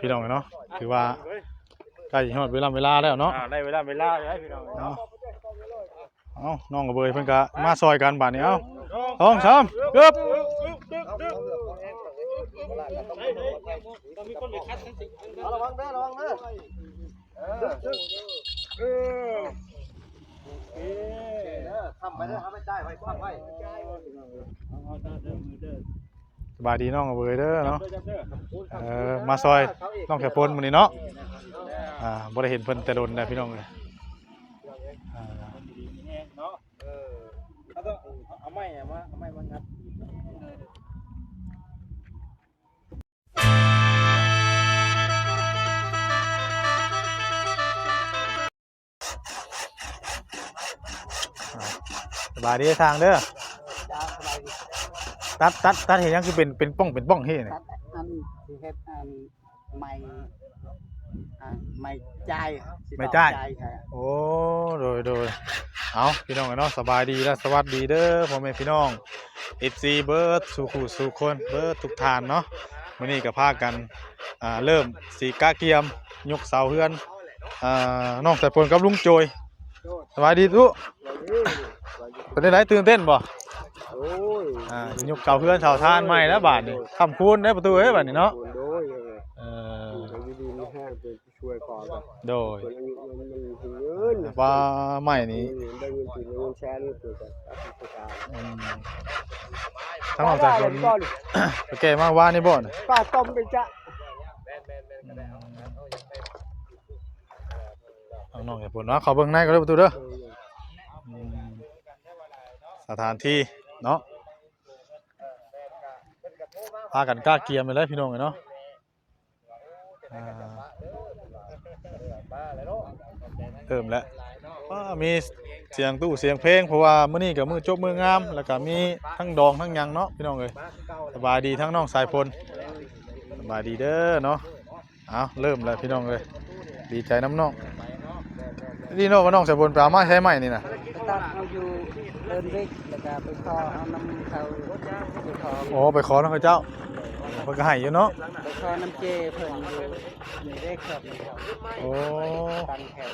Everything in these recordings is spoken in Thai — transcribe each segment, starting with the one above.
พี่น้องเนาะถือว่าใกล้จะหมดเวลาแล้วเนาะได้เวลาแล้วพี่น้องเนาะน้องกับเบยเพิ่นก็มาซอยกันบาดนี้สองสามกึบระวังเด้อทำไปเด้อทำไม่ได้ไว้ทำไว้สบายดีน้องกับเบยเด้อเนาะมาซอยน้องแขปนมื้อนี้เนาะบ่ได้เห็นเพิ่นแต่โดนนะพี่น้องเลยเอาไม้มางัดสบายดีทางเด้อตัดเห็นยังคือเป็นป้องเฮ้เนี่ยอันที่เฮ็ดไม่จ่ายโอ้โดยเอาพี่น้องเนาะสบายดีและสวัสดีเด้อพ่อแม่พี่น้อง FC เบิร์ดสู่คนเบิร์ดทุกทานเนาะมื้อนี้ก็พากันเริ่มสีกะเกียมยกเสาเฮือนน้องสายฝนกับลุงโจยสบายดีทุเป็นได้ตื่นเต้นบ่ยกเสาเฮือนเสาทานใหม่แล้วบาดนี้คำคูณได้ประตูเอ้ยบาดนี้เนาะช่วยพอกันโดยว่าใหม่นี้ทั้งออกจากคนแก่มากว่านี่บ่นป้าต้มไปจ้ะเอาน้องอย่าปวดเนาะเขาเบิ่งในก็ได้ประตูเด้อสถานที่เนาะพากันกล้าเกียมไปเลยพี่น้องเนาะเริ่มแล้วมีเสียงตู้เสียงเพลงเพราะว่ามื้อนี้กับมื้อจบมื้องามแล้วก็มีทั้งดองทั้งหยังเนาะพี่น้องเอ้ยสบายดีทั้งน้องสายพลสบายดีเด้อเนาะเอาเริ่มแล้วพี่น้องเอ้ยดีใจน้ำน้องนี่เนาะว่าน้องสายพลปลามาใช้ไหมนี่น่ะตัดเอาอยู่เดินเล็กแล้วก็ไปขอเอาน้ำเขาไปขอโอ้ไปขอน้องเจ้าเพิ่นก็ให้อยู่เนาะไปขอน้ำเจเพิ่นอยู่นี่ได้ครับโอ้ตังแขน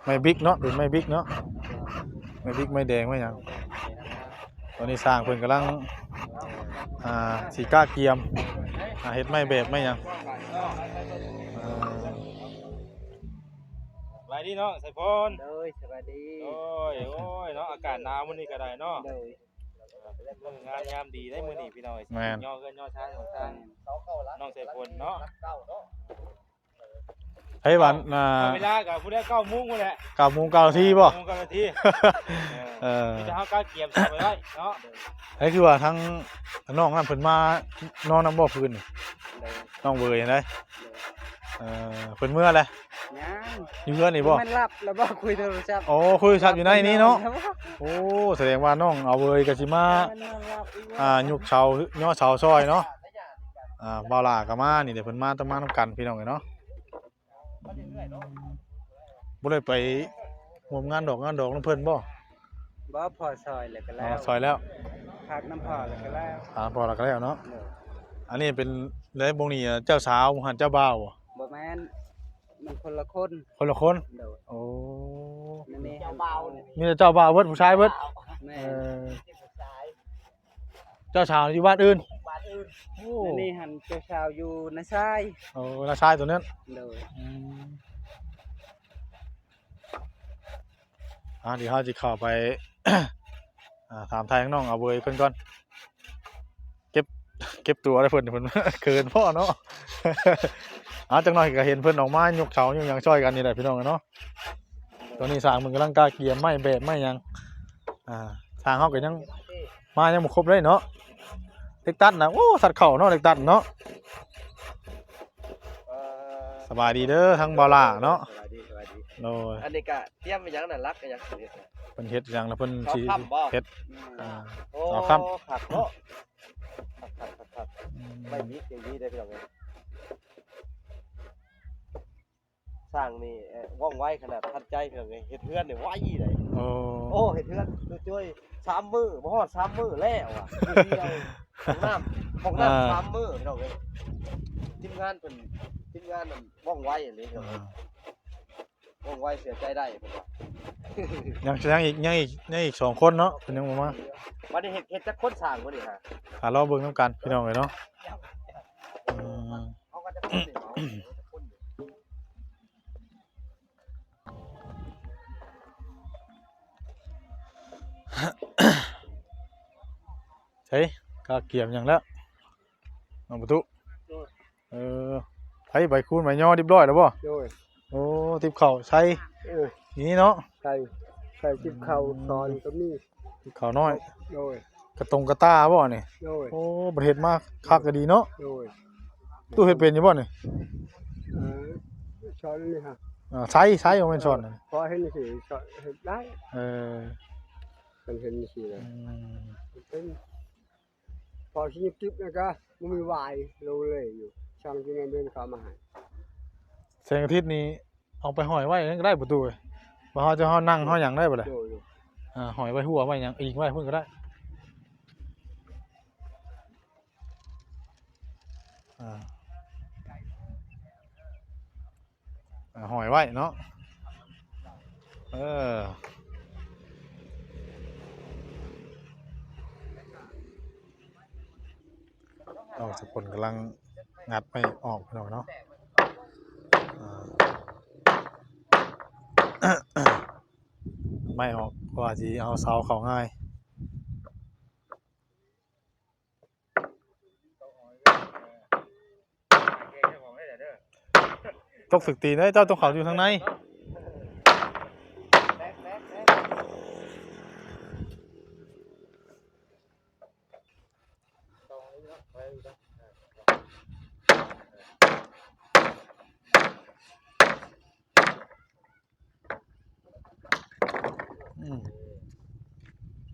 ไม่บิ๊กเนาะเป็นไม่บิ๊กเนาะไม่บิ๊กไม่แดงไม่หยังตอนนี้สร้างเพิ่นกำลังสีก้าเกียมเฮ็ดไม่แบบไม่หยังสบายดีเนาะสายพลสบายดีโอ้ยเนาะอากาศหนาวมื้อนี้ก็ได้เนาะงานยามดีได้มื้อนี้พี่น้อยย่อเกินย่อช้าของทางน้องสายพลเนาะเฮ้ยวันเวลากับผู้ได้9 โมงพุ่นแหละ9 โมง9 นาทีบ่9 นาทีมีแต่เฮาก้าเกียมไว้ได้เนาะเฮ้ยคือว่าทั้งน้องนั่นเพิ่นมานอนน้ำบ่พื้นน้องเบยได้เพิ่นเมื่อไรอยู่เมื่อนี่บ่มันหลับแล้วบ่คุยโทรศัพท์โอ้คุยโทรศัพท์อยู่ในนี้เนาะโอ้แสดงว่าน้องเอาเบยก็สิมายุกเสาย่อเสาซอยเนาะบ่าวหลาก็มานี่เดี๋ยวเพิ่นมาต้องมานํกันพี่น้องเนาะบ่ได้ไปร่วมงานดอกนำเพิ่นบ่พอซอยแล้วก็แล้วซอยแล้วพักน้ำพอแล้วก็แล้วพอแล้วก็แล้วเนาะอันนี้เป็นเลยบงนี้เจ้าสาวหันเจ้าบ่าวบ่แม่นมันคนละคนโอ้นี่เจ้าบ่าวมีแต่เจ้าบ่าวเบิดผู้ชายเบิดเจ้าสาวอยู่บ้านอื่นนี่หันเจ้าสาวอยู่ในชายโอ้ในชายตัวนั้นเดี๋ยวเราจะเข้าไปถามไทยข้างน้องเอาเบยเพิ่นก่อนเก็บตัวได้เพิ่นเกินพ่อเนาะจังหน่อยก็เห็นเพิ่นออกมายกเสายังช่วยกันนี่แหละพี่น้องเนาะตอนนี้สร้างมึงกำลังกาเกียร์ไม่แบบไม่ยังสร้างเขาก็ยังมายังบ่ครบเลยเนาะเล็กตัดนะโอ้สัตว์เข่าเนาะเล็กตัดเนาะสบายดีเด้อทั้งบาล่าเนาะโอ้ยอันนี้ก็เตรียมไปยังน่ะรักก็ยังเพิ่นเฮ็ดอย่างแล้วเพิ่นสิเฮ็ดเอาค่ำผักเนาะไม่มีอย่างนี้ได้พี่น้อง สร้างนี่ว่องไวขนาดทันใจเพิ่นเฮ็ดเฮือนนี่ไวเลย โอ้ โอ้เฮ็ดเฮือนช่วย3มื้อบ่ฮอด3มื้อแล้วอ่ะเดียวของน้ำ3มื้อพี่น้องเอ้ยทีมงานเพิ่นทีมงานมันว่องไวอันนี้ครับว่องไวเสียใจได้เพิ่นว่า ยังอีก2คนเนาะเพิ่นยังบ่มา บัดนี้เฮ็ดจักคนสร้างบ่นี่ฮะ รอเบิ่งนํกันพี่น้องเอ้ยเนาะอืม เขาก็จะคนนี่เนาะจะคนนี่ ใช่ก็เกี่ยมหยังแล้วน้องประตูเออไผใบคูณใบย่อเรียบร้อยแล้วบ่ โดย โอ้ทิปเข่าใส่นี่เนาะ ใส่จิบเข่าตอนก็มี ทิปเข่าน้อย โดย กระตรงกระตาบ่นี่ โดย โอ้บ่เฮ็ดมาคักก็ดีเนาะ โดย ตู้เฮ็ดเป็นอยู่บ่นี่ ช้อนนี่ฮะ ใช้บ่แม่นช้อนน่ะ พอเห็นสิช้อนเห็นได้ เออ มันเห็นสิเลย อืม เป็นพอชิบจิ๊บนะก็มันมีวายโลเลยอยู่ช่างที่นั่นเดินเข้ามาหา แสงอาทิตย์นี้เอาไปห้อยไว้นั่นก็ได้ประตูเอ้ยบ่เฮาจะเฮานั่งเฮาหยังได้บ่ล่ะ โดย ห้อยไว้หัวไว้หยังอิงไว้เพิ่นก็ได้ห้อยไว้เนาะเออเราทุกคนกำลังงัดไม่ออกเนาะไม่ออกว่าสิเอาเสาเข้าง่ายตกสึกตีนเด้อเจ้าต้องเข้าอยู่ทางใน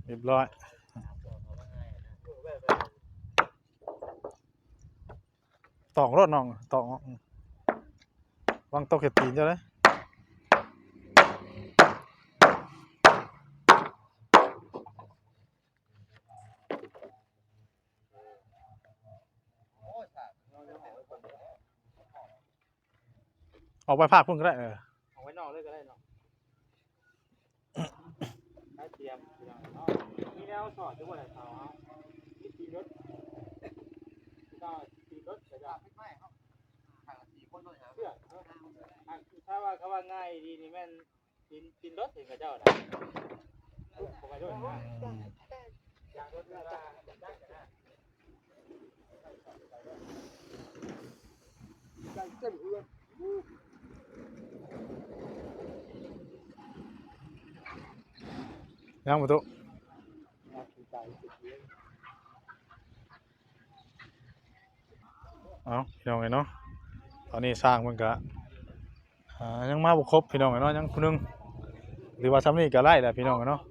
เรียบร้อยตอกรถน้องตอกวางตกเห็ดตีนเจ้าเลยออกไปภาคพุ่นก็ได้เอาไว้นอกเลยก็ได้เนาะได้เตรียมเนาะมีแนวสอดด้วยว่าเขาเอาตีรถก็ตีรถก็จะไม่เขาทาง4คนด้วยครับเพื่อถ้าว่าเขาว่าง่ายดีนี่แม่นตีรถถึงกับเจ้าได้ผมไปด้วยนะอยากรถว่าได้กันนะจังเต็มเอื้อยังประตูเอาพี่น้องไงเนาะตอนนี้สร้างมันก็ยังมาบุครบพี่น้องไงเนาะยังคนนึงหรือว่าทำนี่ก็ไล่แหละพี่น้องไงเนาะ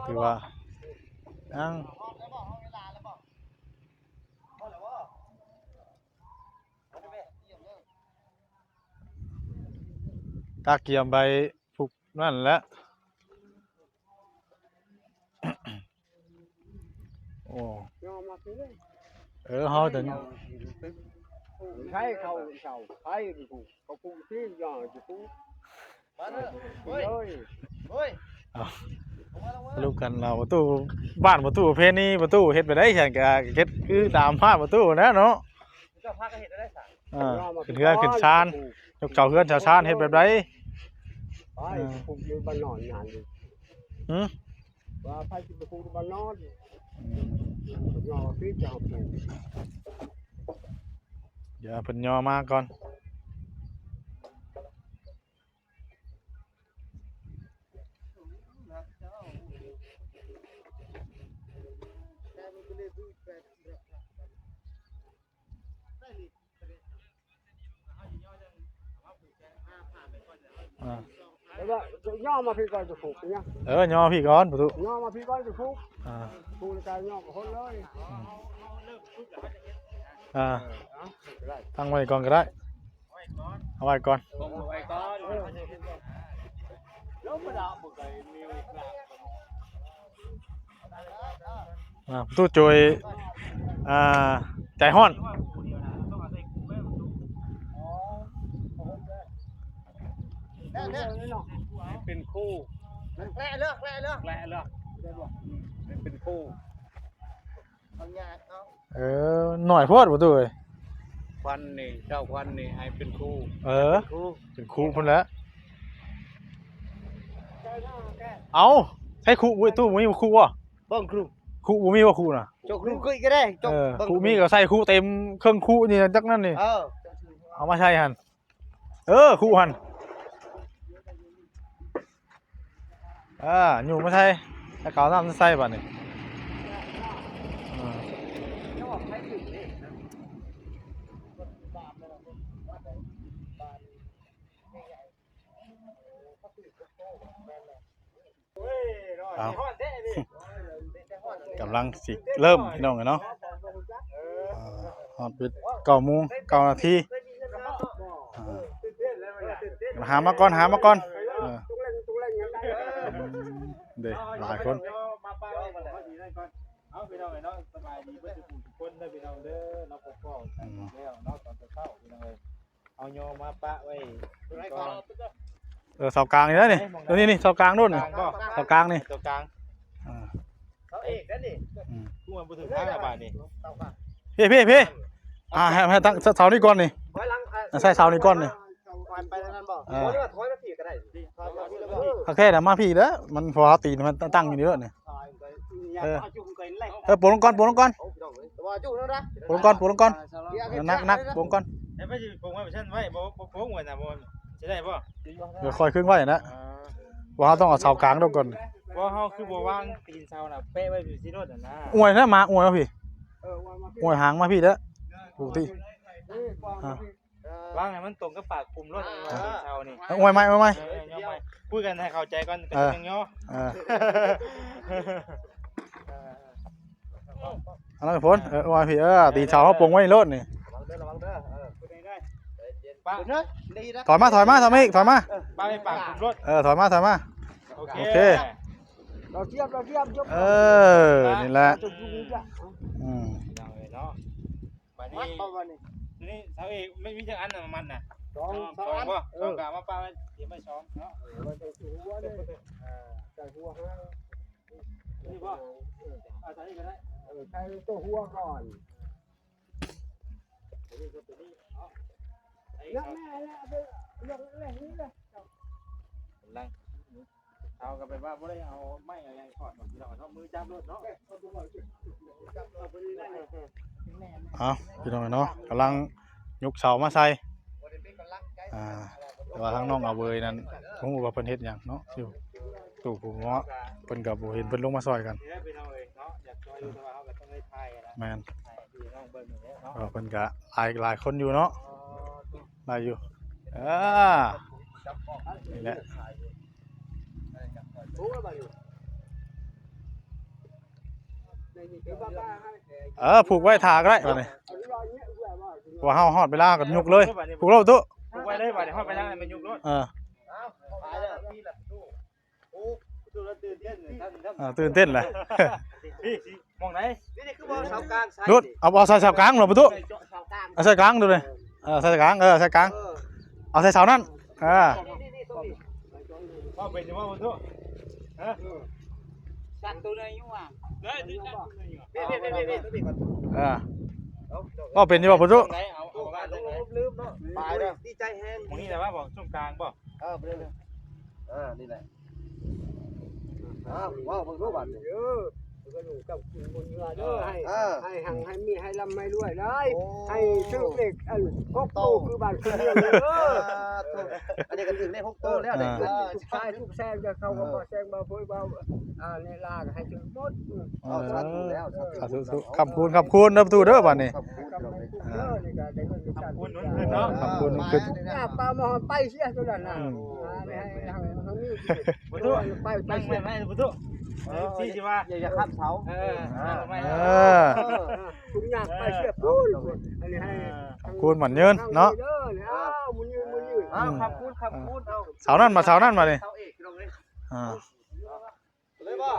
ถือว่ายังตาเกียมใบผูกนั่นแหละโอ้เฮาแต่ใช้เขาเสาใช้ผูกเขาผูกที่ยอจะผูกมาเลยเฮ้ย ลูกกันเราประตูบ้านประตูเพนี่ประตูเฮ็ดไปได้ฉันก็เฮ็ดคือตามภาพประตูนะเนาะ เจ้าพาก็เห็นได้สั่ง ขึ้นเฮือนขึ้นชานยกเสาเฮือนเสาชานเฮ็ดแบบใดไปผูกอยู่บ้านนอนงานว่าไปสิไปผูกบ้านนอนยอพี่จะเอาผูก อย่าเพิ่นย่อมาก่อนไป ย่อมาพี่ก่อนจะผูกเนี่ย ย่อพี่ก่อนประตู ย่อมาพี่ก่อนจะผูก อ่า ผูกในการย่อกับคนเลย อ่าตั้งไว้ก่อนก็ได้เอาไว้ก่อน ไว้ก่อนแล้วมาด่าบุกไก่มีไว้กลาง ประตูจุยใจห้อน เป็นคู่ แล่เลิก แหละเลิกเป็นคู่ เอาญาติเอา หน่อยโพดประตูเอ้ย ควันนี่เจ้าควันนี่ให้เป็นคู่ เป็นครูพุ่นแล้วเอาใช่ครูอุ้ยตู้บ่มีครูบ่ บ้องครู ครูบ่มีว่าครูน่ะ จกครูคุยก็ได้จก ครูมีก็ใส่ครูเต็มเครื่องครูนี่จักนั่นนี่ เอามาใช้หั่นครูหั่นอยู่มาใช้แต่เก่าน้ำใส่บัดนี้เอากำลังสิเริ่มพี่น้องกันเนาะฮอดปิด9 โมง 9 นาทีหามาก่อนเด้หลายคน มาป้าไว้ก่อนเอาดีได้ก่อนเอาพี่น้องเนาะสบายดีเพิ่นทุกคนเด้อพี่น้องเด้อเราปกป้องแล้วเนาะตอนเช้าพี่น้องเอ้ยเอาโยมาปะไว้ก่อน เสากลางนี่นะนี่ตัวนี้นี่เสากลางนู่นนี่เสากลางนี่ ตัวกลาง เขาเอกนั่นนี่ กูมันบ่ถึงทางละบาดนี่ พี่ให้ตั้งเสานี่ก่อนนี่ ถอยหลัง ใส่เสานี่ก่อนนี่ ไปนั่นบ่ถอยถอยมาพี่ก็ได้ถอยมาพี่แล้วก็ โอเคเดี๋ยวมาพี่เด้อมันพอตีนมันตั้งอยู่นี่แล้วนี่ปวดลงก่อนว่าจู่นั่นนะ ปวดลงก่อนนักปวดลงก่อน ไอ้บ่สิคงไว้บ่ซั่นไว้บ่โงไว้น่ะบ่สิได้บ่ เดี๋ยวคอยครึ่งไว้นะว่าเราต้องเอาเสากลางลงก่อน บ่เฮาคือบ่วางตีนเสาน่ะเป๊ะไว้อยู่สิโดดน่ะนะ อวยนะมาอวยมาพี่อวยหางมาพี่เด้อปกติ วางให้มันตรงกับปากกลุ่มรถตีนเสานี่ อวยไหม ย่อไปคุยกันให้เข้าใจก่อนก็ยังย่อ อันนั้นพ้นอวยพี่ตีเสาเขาปงไว้ในรถนี่ ระวังเด้อ ป้า ถอยมาอีกถอยมา ป้าไปปากกลุ่มรถ ถอยมา โอเค เราเทียบยก นี่แหละ จุดนี้จ้ะ เนาะบัดนี้นี่เสาเอกไม่มีจังอันน่ะมันน่ะ สอง สองบ่สองกะมาป้าเดี๋ยวไปซ้อมเนาะ มันจะหัวเลยใส่หัวให้ นี่บ่เอาใส่นี่ก็ได้ ใส่ตัวหัวก่อน นี่ก็ตัวนี้เนาะไอ้ แล้วแม่แล้วไปยกเลยนี่เลย ลังเอากันไปว่าบ่ได้เอาไม้อะไรถอดหมดพี่น้องเนาะมือจับรถเนาะ พี่น้องเนาะกำลังยกเสามาใส่แต่ว่าทางน้องเอาเบยนั้นผมว่าเพิ่นเฮ็ดหยังเนาะอยู่ตู่ผมว่าเพิ่นก็บ่เห็นเพิ่นลงมาซอยกัน นี่ได้พี่น้องเอ้ยเนาะอยากจอยอยู่แต่ว่าเฮาก็ต้องได้ถ่ายนะ แม่น ถ่ายพี่น้องเบิ่งอยู่เนาะ เพิ่นก็หลายคนอยู่เนาะหลายอยู่นี่แหละผูกไว้ถาก็ได้บัดนี้ว่าเฮาฮอดเวลาก็ยกเลยผูกแล้วตุ๊ ผูกไว้เลยบัดนี้เฮาไปทางไหนมันยุกรถ ดูแล้วตื่นเต้นท่าน ตื่นเต้นแหละ พี่มองไหน นี่คือบ่เสากลาง นุดเอาใส่เสากลางหรอประตู เสากลาง เอาใส่กลางดูเลยใส่กลางใส่กลางเอาใส่เสานั่นนี่ตรงนี้ ว่าเป็นจังว่าบ่ทุกฮะ สัตว์ตัวไหนอยู่อ่ะ เด้อนี่ นี่ตัวนี้ก่อน ก็เป็นอยู่ป่ะประตู ไหนเอาบ้านไหน ลืมเนาะตายเด้อดีใจแฮง มองนี่แต่ว่าบอกช่วงกลางบ่ ไปเลยนี่แหละว้าวเพิ่งรู้บัด ก็อยู่กับคนเรือเด้อให้หังให้มีให้ลำให้รวยได้ให้ชื่อเด็กพกโตคือบ้านคือเมืองเลยอันนี้ก็ถึงได้6โตแล้วได้ ทุกชายทุกแซงจะเข้ามาแซงมาพูดเบาในลากให้ถึงหมด สาธุแล้ว ขอบคุณนะประตูเด้อบัดนี้ คุณนุ่นเนาะ ขอบคุณขึ้น ปลาหมอไปเสียตัวนั้นน่ะไม่ให้ มันมี ประตู ไป ตั้ง เสี ไม่ ย ไม่ประตูที่สิว่า อย่าข้ามเสา ไม่ ทุกอย่างไปเสียพูดอันนี้ให้ คูณหมันยืนเนาะ อ้าวมันยืน ขับคูณเอา เสานั่นมานี่ เสาเอกพี่น้องเลย อ่า เลยบ่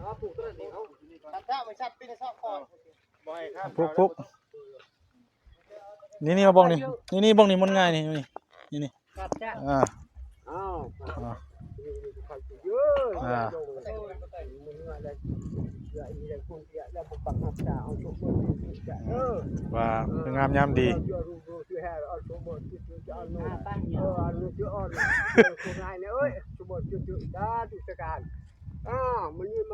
เอาปลูกต้นนี้เอาตัดเท้าไม่ชัดปีนซอกคอ บ่ให้ครับ ปุ๊กนี่มาบ้องนี่บ้องนี่มันง่ายนี่นี่ กัดจ้ะ อ่า อ้าว อ่า เยอะมันอะไรอย่างพวกเนี้ยแล้วมันปักหักษาเอาทุกคนว่าเป็นงามยามดี ตั้งเยอะจุอ่อนคนไทยเนี่ยเอ้ยสมบูรณ์จุด้าจุสการมันยืน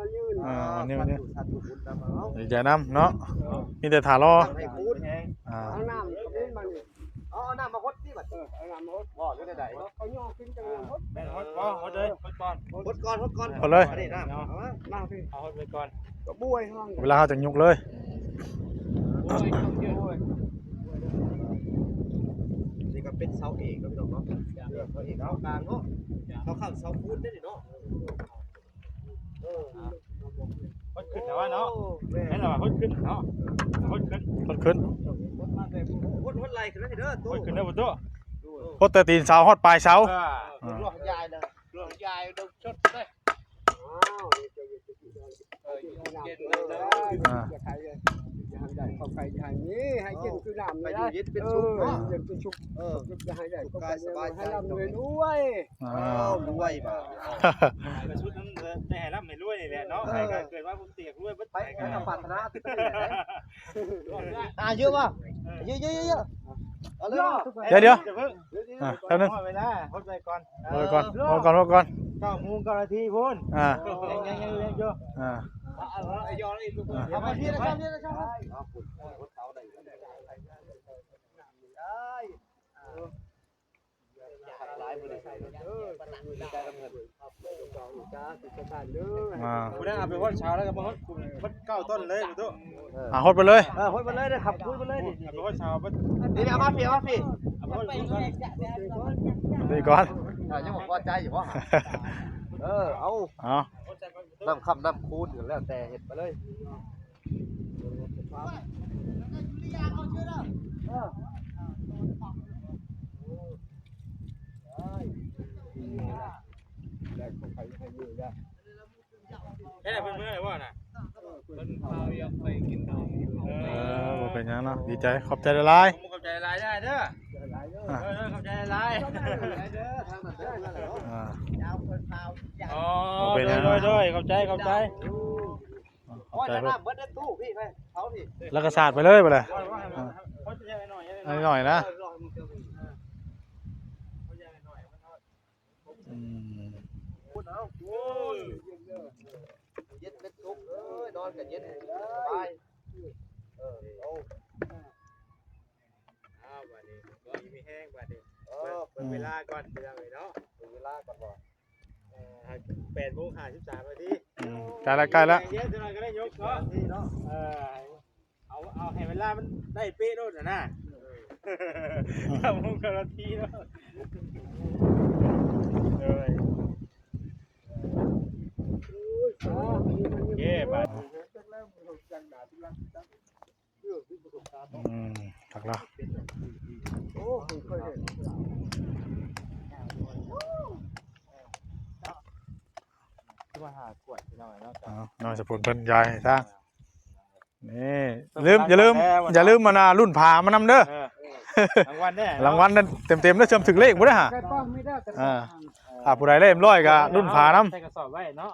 ดีใจน้ำเนาะมีแต่ถารอ ให้คูณ อ่า เอาน้ำนี่มัน เอาน้ำมาพดที่บัด เอาน้ำหด บ่อยู่ได้ เขาย่อขึ้นจังเลยหด แม่นฮดบ่ฮดเลยฮดก่อน พดก่อน พดเลย อันนี้น้ำเอามา มาพี่ เอาฮดไปก่อน ก็บ้วยห้อง เวลาเขาจะยุกเลย นี่ก็เป็นเสาเอกก็พี่น้องเนาะเสาเอกเอากลางเนาะเขาเข้าเสาคูณได้เนาะ ฮดขึ้นแต่ว่าเนาะแม่นว่าฮดขึ้นเนาะฮดขึ้น ขึ้น พดไหลขึ้นเด้อ ฮ ตู้ ดขึ้นได้ประตู พดแต่ตีนเสาฮอดปลายเสา รวมยายนะรวมยายดงชดได้ อ้าวเย็นเลยจะใครจะให้ได้เข้าใครจะให้นี่ให้กินคือน้ำ ไป ไม่ อ ได้ ยู่ยึดเป็นชุบเนาะ เย็นเป็นชุบ จะให้ได้ก็ให้ร่ำรวยด้วย รวยบ่ กระชุดนั้นจะให้รับไม่รวยนี่แหละเนาะใครก็เกิดว่าผมเตียกรวยบ่ ไป ไป กั กัน น ปรารถนาที่เป็นเยอะป่ะเยอะเอาเลย เดี๋ยว จะเพิ่ง แป๊บนึง เวลาฮดไปก่อน ฮดก่อน9 โมง 9 นาทีพุ่น อ่า ยังอยู่ อ่า ย้อนอีกเอาไปที่นะครับที่นะครับเอาฝุ่นรถเขาได้หลายมือใส่ใจลำเงิน อ่า คุณเอาไปฮดเช้าแล้วก็มาฮดคุณฮด9 ต้นเลยประตู ฮดไปเลย คุยมาเลยขับคุยมาเลย เอาไปฮดเช้าบ่ นี่เอามาพี่ เอาไปฮดก่อน ดีก่อน ยังบอกพอใจอยู่ว่าเอา เอา น้ำคำน้ำคูณอยู่แล้วแต่เห็ดไปเลย เฮ้ยเพิ่นมื้อไหนบ่น่ะเพิ่นพาอยากไปกินข้าว บ่เป็นหยังเนาะดีใจขอบใจหลาย ผมเข้าใจหลายได้เด้อเข้าใจหลาย อ่า อ๋อโดยเข้าใจ ว่าจะน้ำเบิดได้ตู้พี่ไปเขาพี่ แล้วก็สาดไปเลยไปเลย เขาจะยังหน่อย หน่อยนะอืม พูดเอาโอ้ยเย็นเป็นทุกข์นอนกันเย็นสบายเอา อ้าวบัดนี้บ่มีแห้งบัดนี้เปิดเวลาก่อนเดี๋ยวเนาะ เวลาก่อนบ่ 8:53 นาที ใกล้แล้ว เดี๋ยวจะหน่อยก็ได้ยกเนาะที่เนาะเอาให้เวลามันได้เป๊ะโดดนะ9 โมง 9 นาทีเนาะเย้บัด ถักแล้ว โอ้เคยเห็น มาหาขวดหน่อยเนาะ น้อยสปุนเพิ่นยายสร้างนี่อย่าลืมมานารุ่นผามานำเด้อ รางวัลแน่ รางวัลนั้นเต็มๆแล้วเชื่อมถึงเลขบ่ได้ฮะ แค่ต้องไม่ได้แต่ ผู้ใดเล่มร้อยก็รุ่นผานำ ใส่กระสอบไว้เนาะ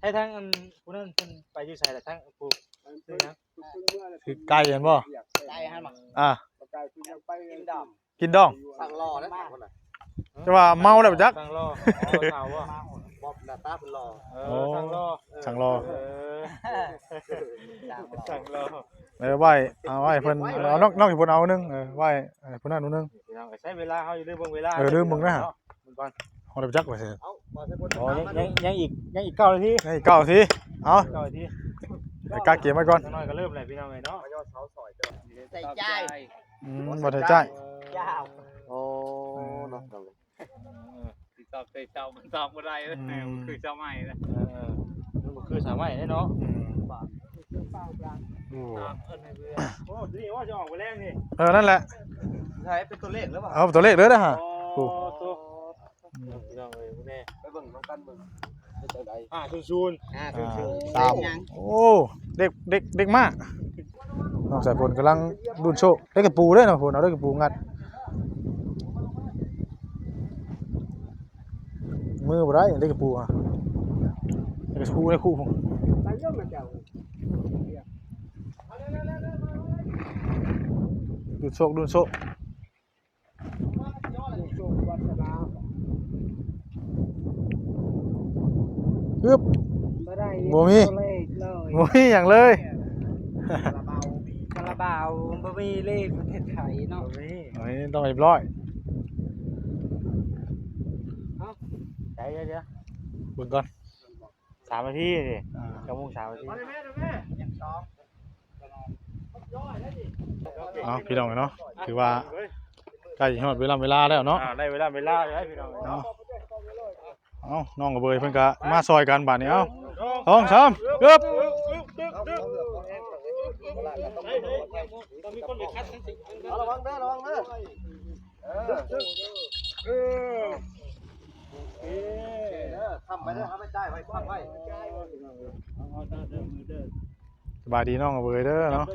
ให้ทั้งผู้นั้นเพิ่นไปอยู่ไสล่ะทั้งผู้นี่นะ คือไก่เห็นบ่ ใจหันมา ไก่คือยังไปกินด กินดอง สั่งรอแล้วคนน่ะ จะว่าเมาแล้วบ่จัก สั่งรอสาวว่า บอบหน้าตาเป็นรอ สั่งรอ สั่งรอ สั่งรอ ไว้เอาไว้เพิ่นเอานอกจากเพิ่นเอานึงไว้เพิ่นนั่นนึง พี่น้องก็ใช้เวลาเฮาอยู่เรื่องเบิ่งเวลา ลืมมึงนะฮะ มึงก่อน เฮาได้จักว่าซั่น เอาบ่ใช่คน อ๋อยังอีก9 นาที นี่เก้าทีเอา 9 นาที กาเก็บไว้ก่อน น้อยก็เริ่มแล้วพี่น้องเอ้ยเนาะ ยอดเสาซอยเจ้า ใส่ใจ บ่ได้จ่าย ยาว โอ้เนาะเราเลย ติดต่อเคยเจ้ามันตอบบ่ได้เลยคือเจ้าใหม่เลย มันบ่คือสามไม้เด้เนาะ โอ้ โอ้นี่ว่าจะออกไปแรงนี่ นั่นแหละ ใช่เป็นตัวเลขหรือเปล่า เอาตัวเลขเลยนะฮะ โอ้ตัวพี่น้องเอ้ยแน่ ไปเบิ่งน้องกันเบิ่งเป็นจังได๋ ซูน ตามโอ้เด็กมากน้องสายฝนกำลังดุนโชคได้กระปูด้วยนะฝนเอาได้กระปูงัดมือบ่ได้ได้กระปูฮะได้กระปูได้คู่ผม ไปเยอะมาเจ้า ดุนโชค โชควัฒนา ฮึบ บ่ได้ บ่มี เลขเลย โอ้ยอย่างเลย คาราบาวบ่มีเลขประเทศไทยเนาะ อันนี้ต้องเรียบร้อย ใจเดี๋ยว เบิ่งก่อน 3 นาทีนี่กำมุง3 นาที เอาพี่น้องเนาะถือว่าใกล้จะฮอดเวลาแล้วเนาะ ได้เวลาแล้วพี่น้อง เอาน้องกับเบยเพิ่นก็มาซอยกันบาดนี้เอา2 3ปึ๊บ ต้องมีคนไปคัดทั้งสิ ระวังเด้อทำไปเด้อทำไม่ได้ไว้ทำไว้ สบายดีน้องกับเบยเด้อเนาะ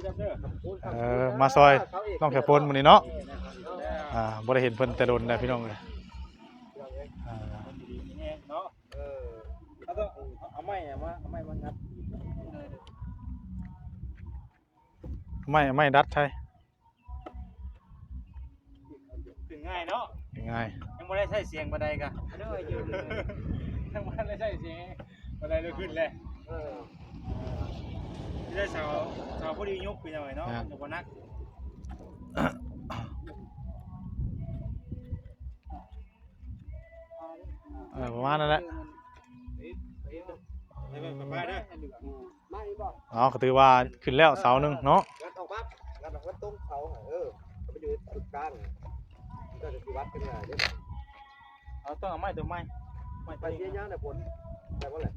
มาซอยน้องแขปนมื้อนี้เนาะบ่ได้เห็นเพิ่นแต่โดนแล้วพี่น้องเอ้ย เนาะเขาต้องเอาไม้มางัด ไม่ดัดใช่ ถึงง่ายเนาะ ง่าย ยังไม่ได้ใช้เสียงบันไดกันยังไม่ได้ใช้เสียงบันไดเลยขึ้นเลยที่ได้สาวพอดียกไปหน่อยเนาะยกวันนัก ประมาณนั้นแหละ ได้ไหมไปได้ ไม่บ่ เอาก็ถือว่าขึ้นแล้วเสาหนึงเนาะ งัดออกปั๊บงัดออกมันตรงเขาไปอยู่จุดกลางก็จะสิวัดกันง่ายเด้อ เอาต้องเอาไม้ตัวไม้ ไปเสียยางน่ะผลแต่ว่าแหละ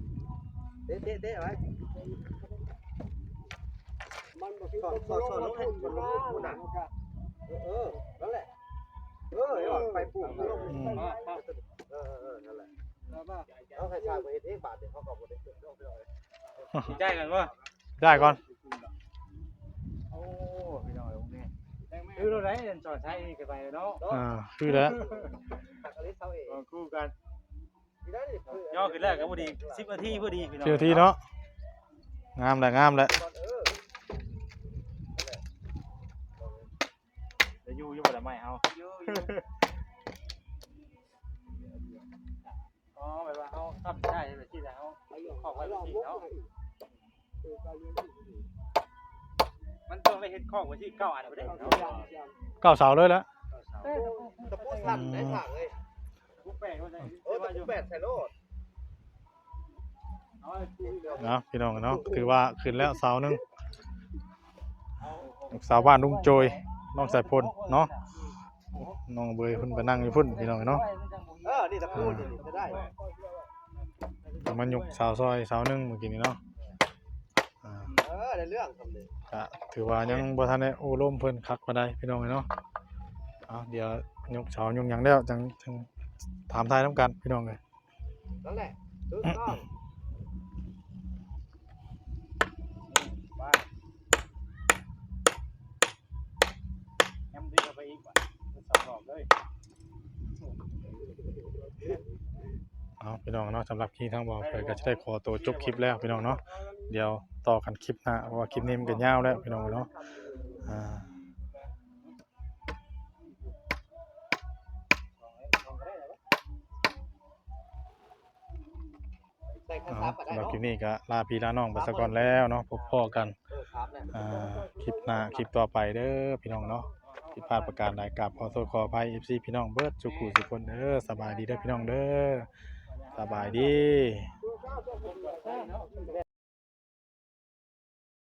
เด้ไว้ มันบ่คือ สอนลงให้มันลงพูน่ะนั่นแหละไปปลูกลงนั่นแหละเอาใครชาไปเฮ็ดเองบาทเดี๋ยวเขาก็บ่ได้เก็บดอกเลย ใจกันวะ ได้ก่อน โอ้พี่น้องเนี่ยคือเราได้เรียนสอนใช้กันไปเนาะ คือแล้ว ตักอลิสเฮาเอง คู่กัน มีได้ดิ ย่อขึ้นแรกก็พอดี10 นาทีพอดีพี่น้อง เที่ยวทีเนาะงามแหละ จะอยู่บ่ได้ไม่เอาอ๋อแบบว่าเอาทำได้แบบที่แล้วขอบไว้ที่เนาะมันต้องได้เฮ็ดข้องไว้ที่9 อันบ่ได้เนาะ เก้าเสาเลยแล้ว ตะปูสั่นได้ฉากเลย กูแปลกว่าไง ตะปูแปดใส่โลด นะพี่น้องเนาะถือว่าขึ้นแล้วเสาหนึงสาวบ้านลุงโจยน้องสายพลเนาะน้องเบยเพิ่นไปนั่งอยู่พุ่นพี่น้องเนาะ นี่ตะปูนี่จะได้ มันยกเสาซอยเสาหนึงเมื่อกี้นี้เนาะ ได้เรื่องทำเลย ก็ถือว่ายังบ่ทันได้โอ้ล้มเพิ่นคักปานใดพี่น้องเนาะเดี๋ยวยกเสายกหยังแล้วจังถามทายนำกันพี่น้องเอ้ย นั่นแหละถูกต้อง แอมดีเข้าไปอีกว่ะ2 รอบเลย พี่น้องเนาะสำหรับคลิปทางบอกไปก็จะได้ขอตัวจบคลิปแล้วพี่น้องเนาะเดี๋ยวต่อกันคลิปหน้าเพราะว่าคลิปนี้มันก็ยาวแล้วพี่น้องเนาะสำหรับคลิปนี้ก็ลาพี่ลาน้องไปซะก่อนแล้วเนาะพบพ่อกันคลิปหน้าคลิปต่อไปเด้อพี่น้องเนาะผิดพลาดประการใดกราบขอโทษขออภัย FC พี่น้องเบิดทุกผู้ทุกคนเด้อสบายดีเด้อพี่น้องเด้อสบายดี แม่